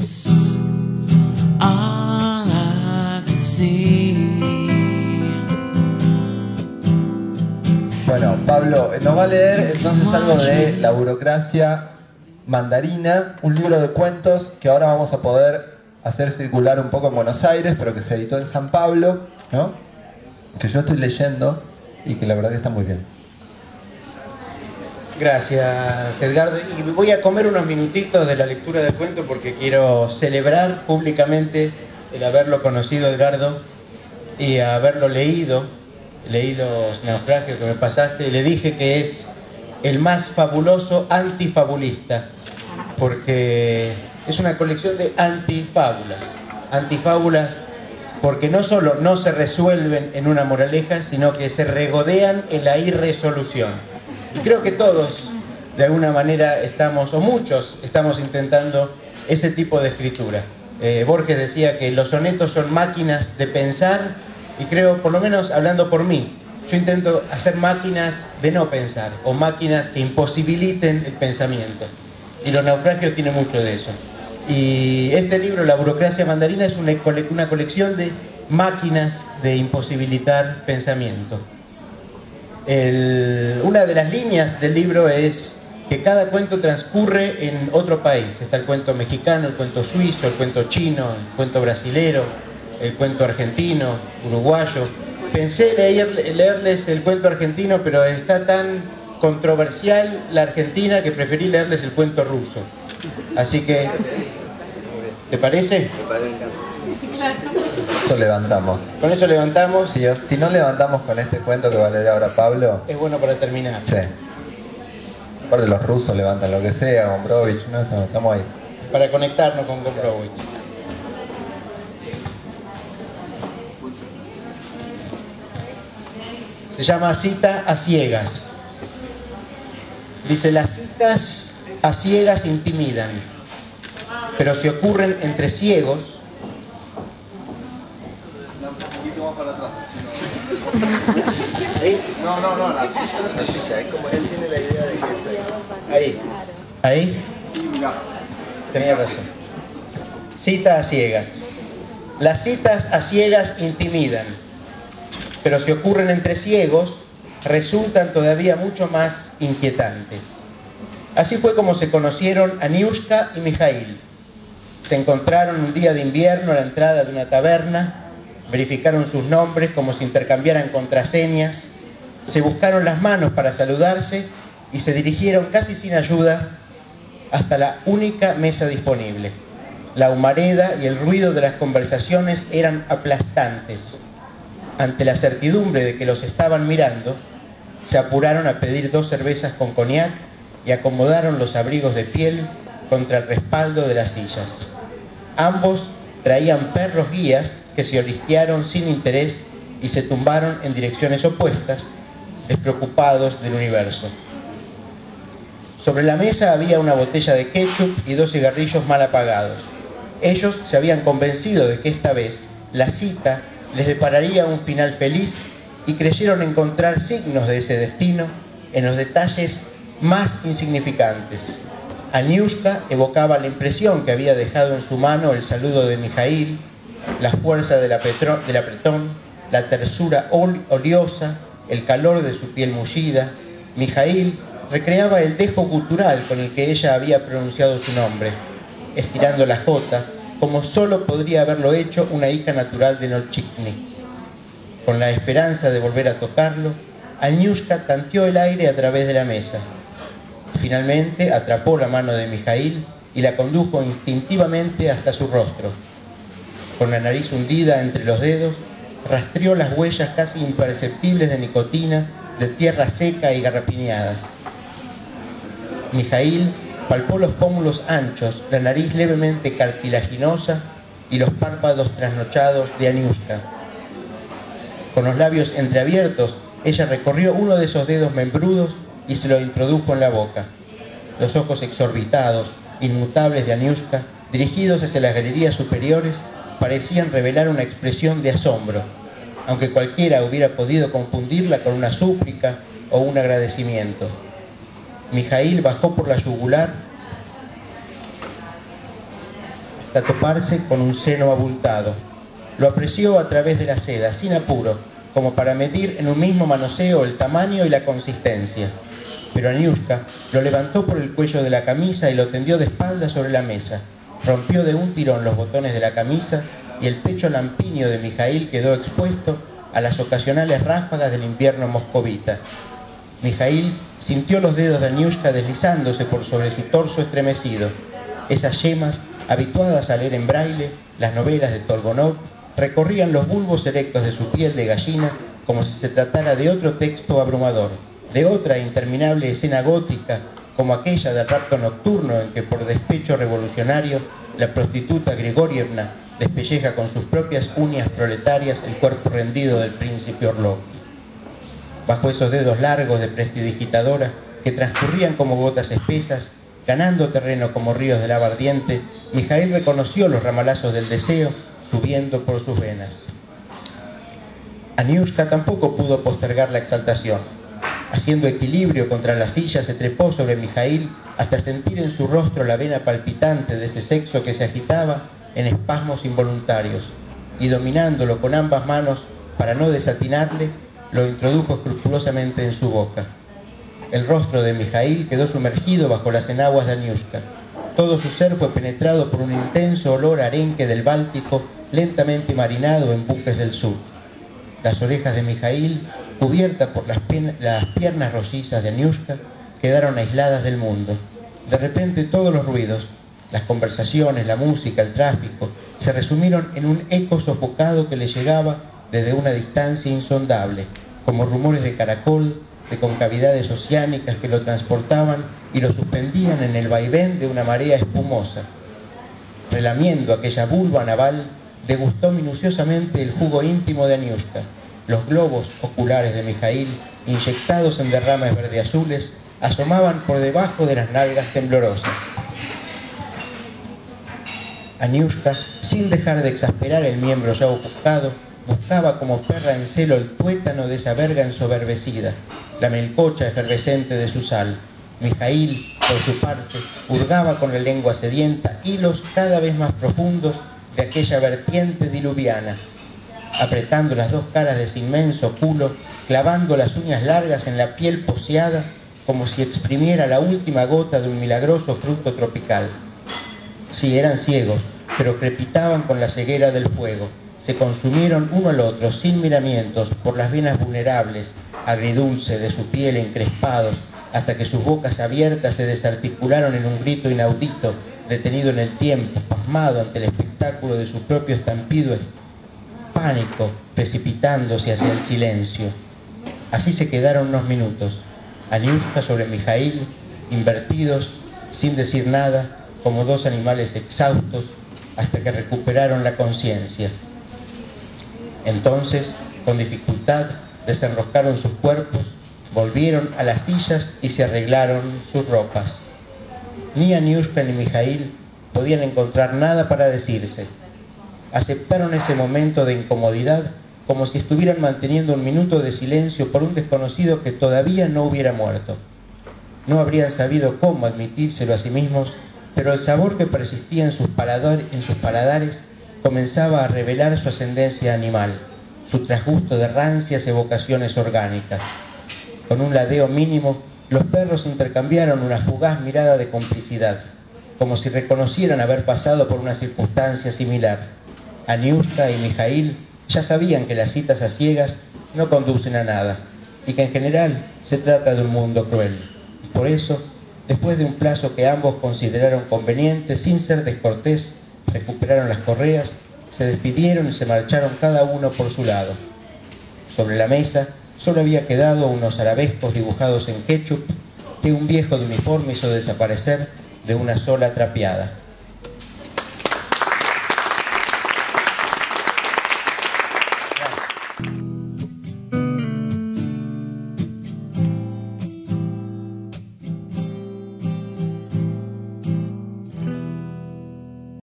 It's all I can see. Bueno, Pablo nos va a leer entonces algo de La burocracia mandarina, un libro de cuentos que ahora vamos a poder hacer circular un poco en Buenos Aires, pero que se editó en San Pablo, ¿no? Que yo estoy leyendo y que la verdad que está muy bien. Gracias, Edgardo. Y voy a comer unos minutitos de la lectura del cuento porque quiero celebrar públicamente el haberlo conocido, Edgardo, y haberlo leído. Leí los naufragios que me pasaste y le dije que es el más fabuloso antifabulista, porque es una colección de antifábulas. Antifábulas porque no solo no se resuelven en una moraleja, sino que se regodean en la irresolución. Y creo que todos, de alguna manera, estamos, o muchos, estamos intentando ese tipo de escritura. Borges decía que los sonetos son máquinas de pensar, y creo, por lo menos hablando por mí, yo intento hacer máquinas de no pensar, o máquinas que imposibiliten el pensamiento. Y los naufragios tienen mucho de eso. Y este libro, La burocracia mandarina, es una colección de máquinas de imposibilitar pensamiento. Una de las líneas del libro es que cada cuento transcurre en otro país. Está el cuento mexicano, el cuento suizo, el cuento chino, el cuento brasilero, el cuento argentino, uruguayo. Pensé leerles el cuento argentino, pero está tan controversial la Argentina que preferí leerles el cuento ruso. Así que, ¿te parece? Eso levantamos. Con eso levantamos. Si no levantamos con este cuento que va a leer ahora Pablo... Es bueno para terminar. Sí. Aparte los rusos levantan lo que sea, Gombrowicz, ¿no? Estamos ahí. Para conectarnos con Gombrowicz. Se llama Cita a ciegas. Dice, las citas a ciegas intimidan, pero si ocurren entre ciegos... ¿Sí? No, la silla, es como él tiene la idea de que es ahí. Ahí. Tenía razón. Cita a ciegas. Las citas a ciegas intimidan, pero si ocurren entre ciegos, resultan todavía mucho más inquietantes. Así fue como se conocieron Aniushka y Mijail. Se encontraron un día de invierno a la entrada de una taberna, verificaron sus nombres como si intercambiaran contraseñas, se buscaron las manos para saludarse y se dirigieron casi sin ayuda hasta la única mesa disponible. La humareda y el ruido de las conversaciones eran aplastantes. Ante la certidumbre de que los estaban mirando, se apuraron a pedir 2 cervezas con cognac y acomodaron los abrigos de piel contra el respaldo de las sillas. Ambos traían perros guías que se olisquearon sin interés y se tumbaron en direcciones opuestas, despreocupados del universo. Sobre la mesa había una botella de ketchup y 2 cigarrillos mal apagados. Ellos se habían convencido de que esta vez la cita les depararía un final feliz y creyeron encontrar signos de ese destino en los detalles más insignificantes. Aniushka evocaba la impresión que había dejado en su mano el saludo de Mijail, la fuerza del apretón, la tersura oleosa, el calor de su piel mullida. Mijail recreaba el dejo gutural con el que ella había pronunciado su nombre, estirando la jota, como solo podría haberlo hecho una hija natural de Nolchiknik. Con la esperanza de volver a tocarlo, Aniushka tanteó el aire a través de la mesa. Finalmente atrapó la mano de Mijail y la condujo instintivamente hasta su rostro. Con la nariz hundida entre los dedos, rastreó las huellas casi imperceptibles de nicotina, de tierra seca y garrapiñadas. Mijail palpó los pómulos anchos, la nariz levemente cartilaginosa y los párpados trasnochados de Aniushka. Con los labios entreabiertos, ella recorrió uno de esos dedos membrudos y se lo introdujo en la boca. Los ojos exorbitados, inmutables de Aniushka, dirigidos hacia las galerías superiores, parecían revelar una expresión de asombro, aunque cualquiera hubiera podido confundirla con una súplica o un agradecimiento. Mijail bajó por la yugular hasta toparse con un seno abultado. Lo apreció a través de la seda, sin apuro, como para medir en un mismo manoseo el tamaño y la consistencia. Pero Aniushka lo levantó por el cuello de la camisa y lo tendió de espaldas sobre la mesa. Rompió de un tirón los botones de la camisa y el pecho lampiño de Mijaíl quedó expuesto a las ocasionales ráfagas del invierno moscovita. Mijaíl sintió los dedos de Aniushka deslizándose por sobre su torso estremecido. Esas yemas, habituadas a leer en braille las novelas de Tolgonov, recorrían los bulbos erectos de su piel de gallina como si se tratara de otro texto abrumador, de otra interminable escena gótica, como aquella del rapto nocturno en que por despecho revolucionario la prostituta Grigorievna despelleja con sus propias uñas proletarias el cuerpo rendido del príncipe Orlov. Bajo esos dedos largos de prestidigitadora que transcurrían como gotas espesas, ganando terreno como ríos de lava ardiente, Mijaíl reconoció los ramalazos del deseo subiendo por sus venas. Aniushka tampoco pudo postergar la exaltación. Haciendo equilibrio contra la silla, se trepó sobre Mijaíl hasta sentir en su rostro la vena palpitante de ese sexo que se agitaba en espasmos involuntarios, y dominándolo con ambas manos para no desatinarle, lo introdujo escrupulosamente en su boca. El rostro de Mijaíl quedó sumergido bajo las enaguas de Aniushka. Todo su ser fue penetrado por un intenso olor a arenque del Báltico, lentamente marinado en buques del sur. Las orejas de Mijaíl, cubiertas por las piernas rollizas de Aniushka, quedaron aisladas del mundo. De repente todos los ruidos, las conversaciones, la música, el tráfico, se resumieron en un eco sofocado que le llegaba desde una distancia insondable, como rumores de caracol, de concavidades oceánicas que lo transportaban y lo suspendían en el vaivén de una marea espumosa. Relamiendo aquella vulva naval, degustó minuciosamente el jugo íntimo de Aniushka. Los globos oculares de Mijaíl, inyectados en derrames verdeazules, asomaban por debajo de las nalgas temblorosas. Aniushka, sin dejar de exasperar el miembro ya ofuscado, buscaba como perra en celo el tuétano de esa verga ensoberbecida, la melcocha efervescente de su sal. Mijaíl, por su parte, hurgaba con la lengua sedienta hilos cada vez más profundos de aquella vertiente diluviana, apretando las dos caras de ese inmenso culo, clavando las uñas largas en la piel poseada, como si exprimiera la última gota de un milagroso fruto tropical. Sí, eran ciegos, pero crepitaban con la ceguera del fuego. Se consumieron uno al otro, sin miramientos, por las venas vulnerables, agridulce de su piel encrespados, hasta que sus bocas abiertas se desarticularon en un grito inaudito, detenido en el tiempo, pasmado ante el espectáculo de su propio estampido, pánico, precipitándose hacia el silencio. Así se quedaron unos minutos, Aniushka sobre Mijaíl, invertidos, sin decir nada, como dos animales exhaustos, hasta que recuperaron la conciencia. Entonces, con dificultad, desenroscaron sus cuerpos, volvieron a las sillas y se arreglaron sus ropas. Ni Aniushka ni Mijaíl podían encontrar nada para decirse. Aceptaron ese momento de incomodidad como si estuvieran manteniendo un minuto de silencio por un desconocido que todavía no hubiera muerto. No habrían sabido cómo admitírselo a sí mismos, pero el sabor que persistía en sus paladares comenzaba a revelar su ascendencia animal, su trasgusto de rancias evocaciones orgánicas. Con un ladeo mínimo, los perros intercambiaron una fugaz mirada de complicidad, como si reconocieran haber pasado por una circunstancia similar. Aniushka y Mijaíl ya sabían que las citas a ciegas no conducen a nada, y que en general se trata de un mundo cruel. Por eso, después de un plazo que ambos consideraron conveniente, sin ser descortés, recuperaron las correas, se despidieron y se marcharon cada uno por su lado. Sobre la mesa solo había quedado unos arabescos dibujados en ketchup que un viejo de uniforme hizo desaparecer de una sola trapeada.